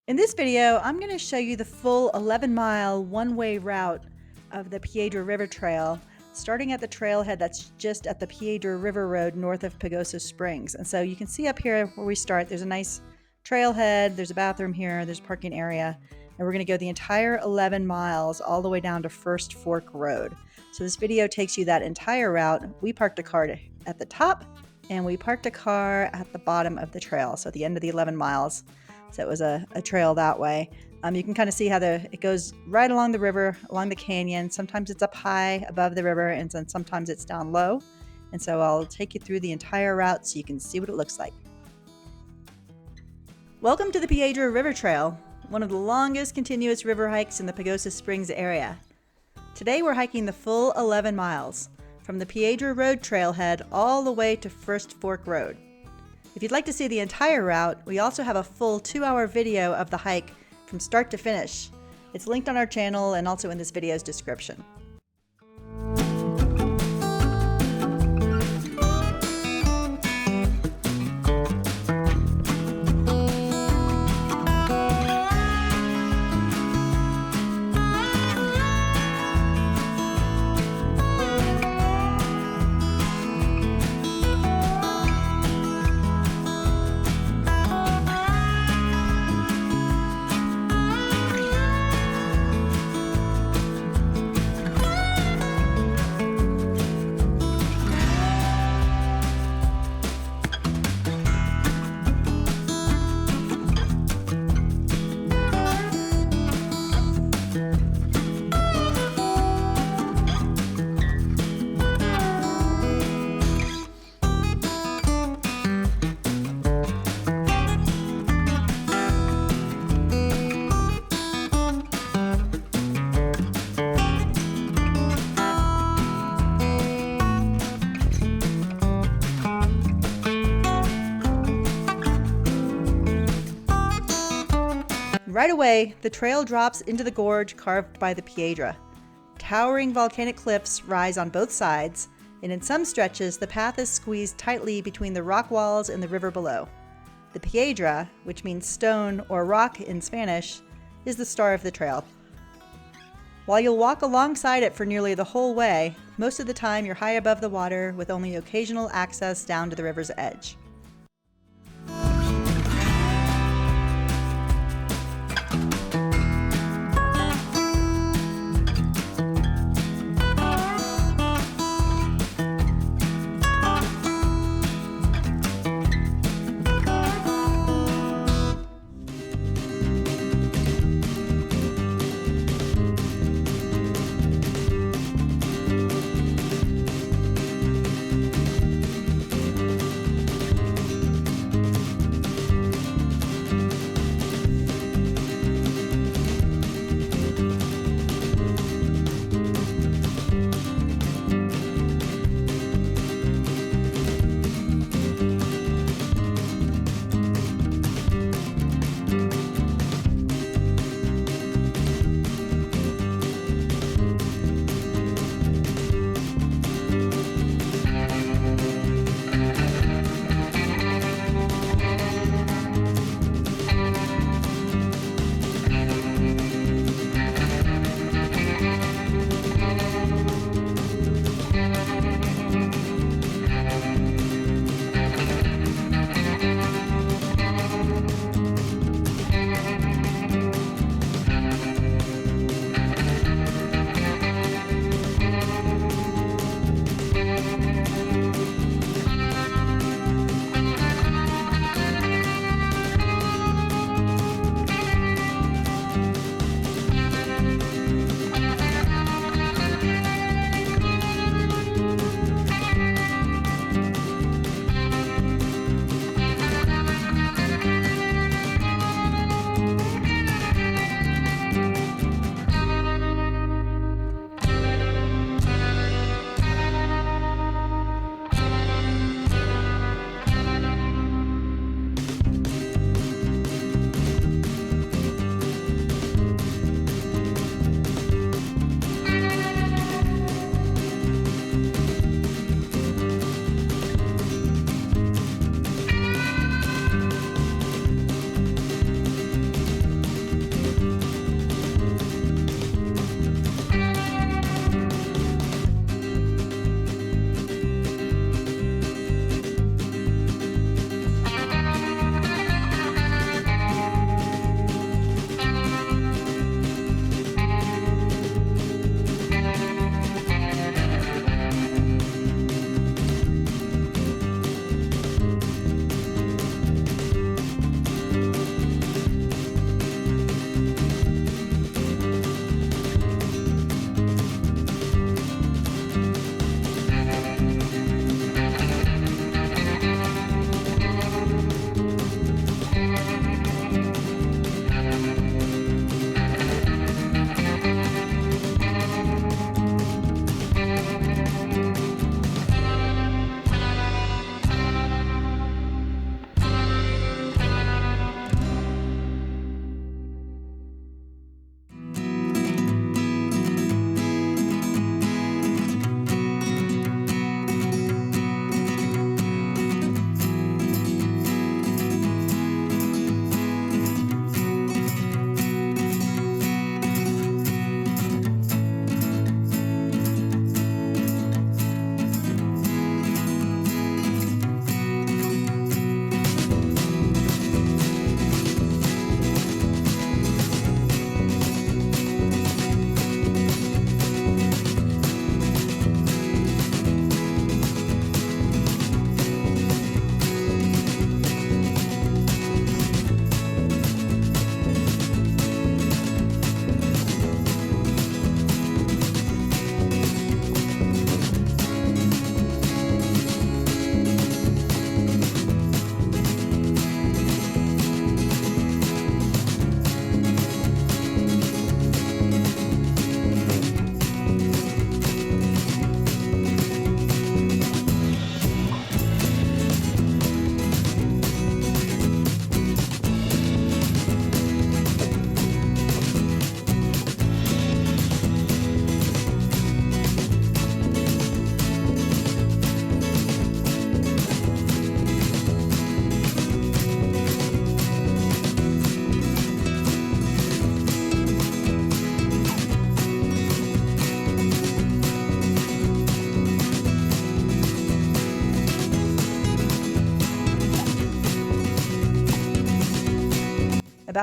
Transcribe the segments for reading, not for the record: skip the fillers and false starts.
In this video, I'm going to show you the full 11-mile one-way route of the Piedra River Trail, starting at the trailhead that's just at the Piedra River Road north of Pagosa Springs. And so you can see up here where we start, there's a nice trailhead, there's a bathroom here, there's a parking area, and we're going to go the entire 11 miles all the way down to First Fork Road. So this video takes you that entire route. We parked a car at the top, and we parked a car at the bottom of the trail, so at the end of the 11 miles. So it was a trail that way. You can kind of see how it goes right along the river, along the canyon. Sometimes it's up high above the river, and then sometimes it's down low. And so I'll take you through the entire route so you can see what it looks like. Welcome to the Piedra River Trail, one of the longest continuous river hikes in the Pagosa Springs area. Today we're hiking the full 11 miles, from the Piedra Road trailhead all the way to First Fork Road. If you'd like to see the entire route, we also have a full 2-hour video of the hike from start to finish. It's linked on our channel and also in this video's description. Right away, the trail drops into the gorge carved by the Piedra. Towering volcanic cliffs rise on both sides, and in some stretches, the path is squeezed tightly between the rock walls and the river below. The Piedra, which means stone or rock in Spanish, is the star of the trail. While you'll walk alongside it for nearly the whole way, most of the time you're high above the water with only occasional access down to the river's edge.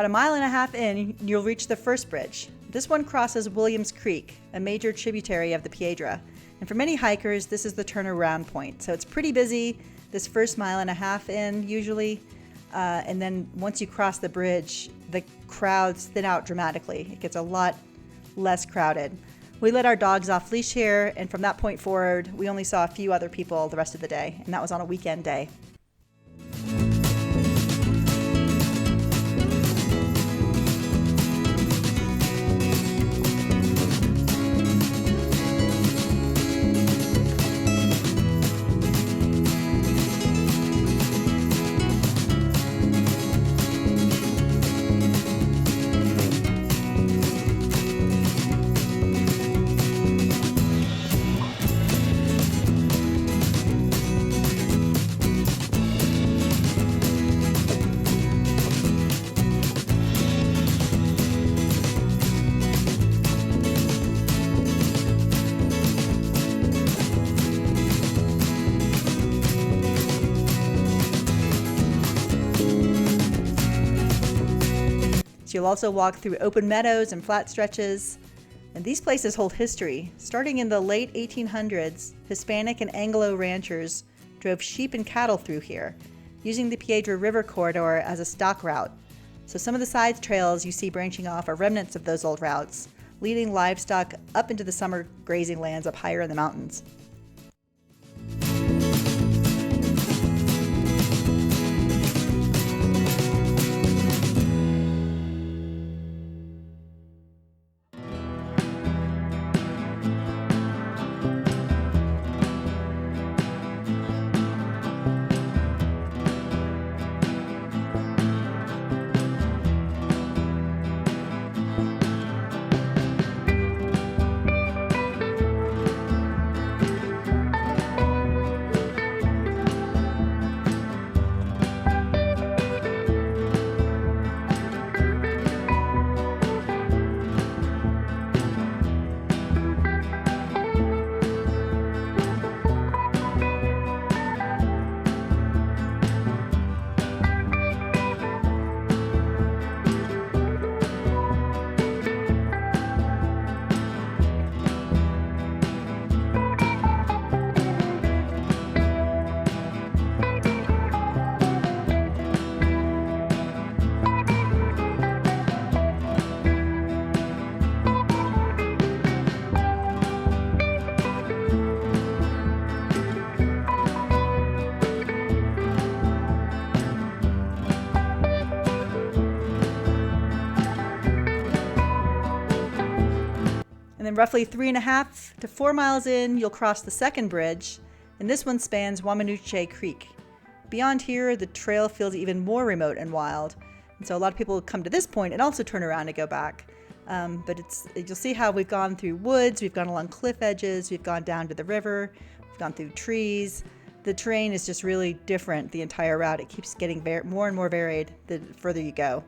About a mile and a half in, you'll reach the first bridge. This one crosses Williams Creek, a major tributary of the Piedra. And for many hikers, this is the turnaround point. So it's pretty busy this first mile and a half in, usually. And then once you cross the bridge, the crowds thin out dramatically. It gets a lot less crowded. We let our dogs off leash here, and from that point forward, we only saw a few other people the rest of the day, and that was on a weekend day. So you'll also walk through open meadows and flat stretches. And these places hold history. Starting in the late 1800s, Hispanic and Anglo ranchers drove sheep and cattle through here, using the Piedra River corridor as a stock route. So some of the side trails you see branching off are remnants of those old routes, leading livestock up into the summer grazing lands up higher in the mountains. And then roughly 3.5 to 4 miles in, you'll cross the second bridge, and this one spans Weminuche Creek. Beyond here, the trail feels even more remote and wild, and so a lot of people come to this point and also turn around and go back. But you'll see how we've gone through woods, we've gone along cliff edges, we've gone down to the river, we've gone through trees. The terrain is just really different the entire route. It keeps getting more and more varied the further you go.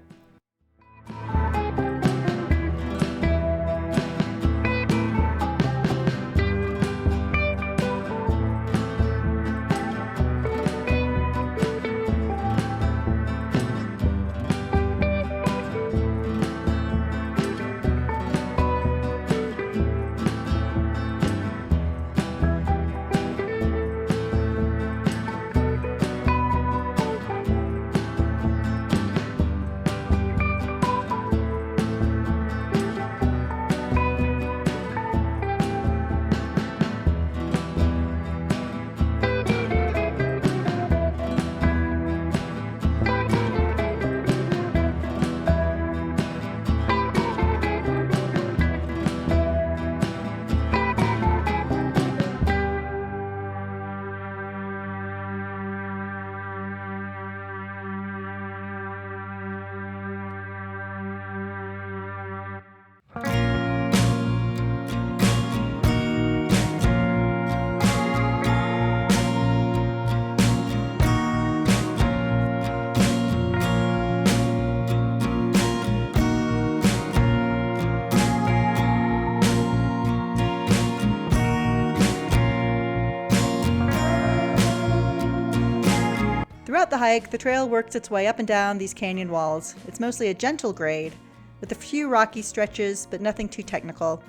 the hike, the trail works its way up and down these canyon walls. It's mostly a gentle grade, with a few rocky stretches, but nothing too technical.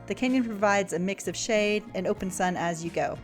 The canyon provides a mix of shade and open sun as you go.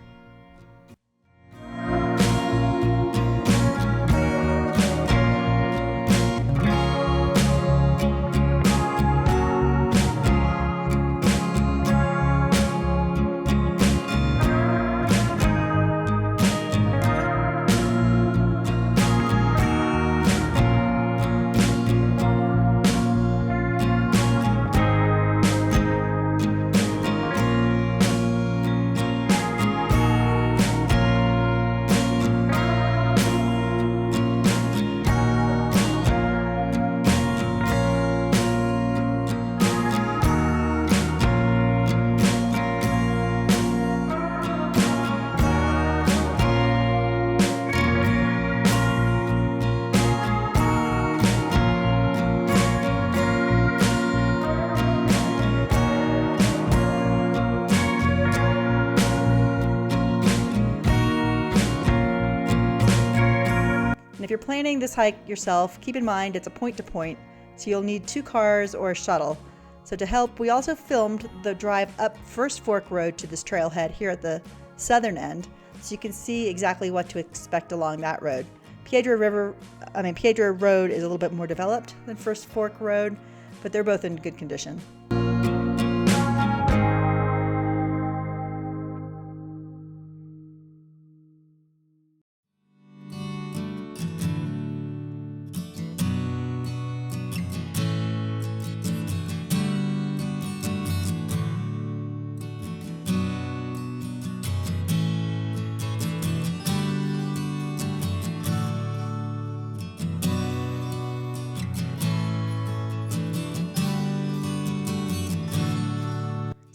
And if you're planning this hike yourself, keep in mind it's a point-to-point, so you'll need 2 cars or a shuttle. So to help, we also filmed the drive up First Fork Road to this trailhead here at the southern end, so you can see exactly what to expect along that road. Piedra Road is a little bit more developed than First Fork Road, but they're both in good condition.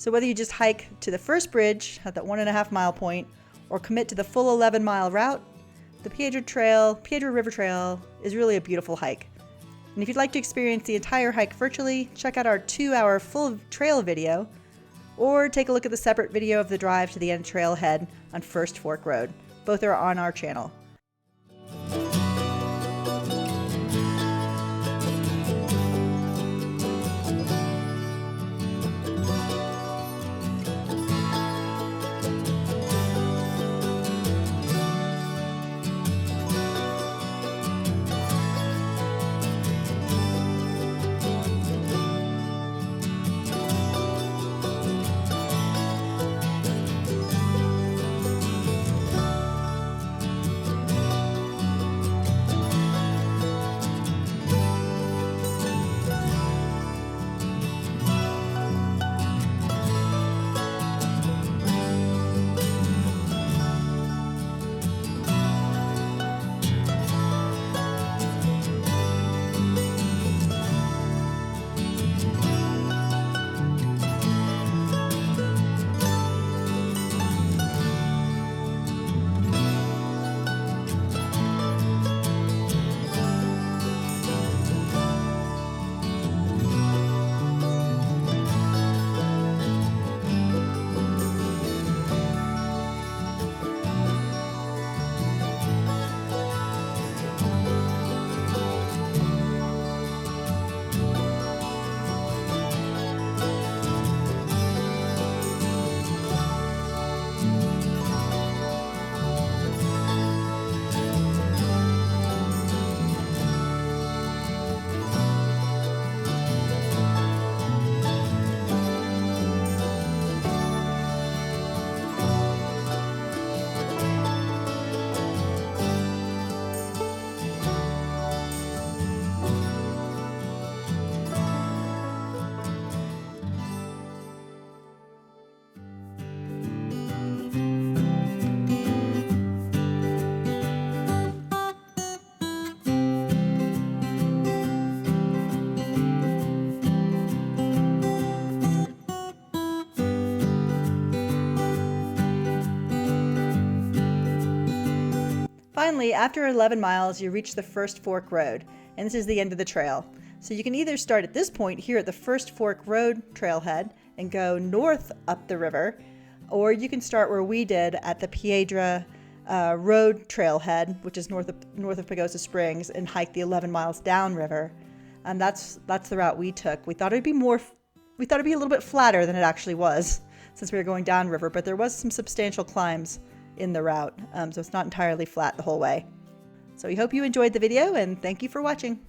So whether you just hike to the first bridge at that 1.5 mile point or commit to the full 11-mile route, the Piedra River Trail is really a beautiful hike. And if you'd like to experience the entire hike virtually, check out our 2-hour full trail video, or take a look at the separate video of the drive to the end trailhead on First Fork Road. Both are on our channel. Finally, after 11 miles, you reach the First Fork Road, and this is the end of the trail. So you can either start at this point here at the First Fork Road trailhead and go north up the river, or you can start where we did at the Piedra Road trailhead, which is north of Pagosa Springs, and hike the 11 miles downriver. And that's the route we took. We thought it'd be a little bit flatter than it actually was, since we were going downriver, but there was some substantial climbs in the route, so it's not entirely flat the whole way. So we hope you enjoyed the video, and thank you for watching.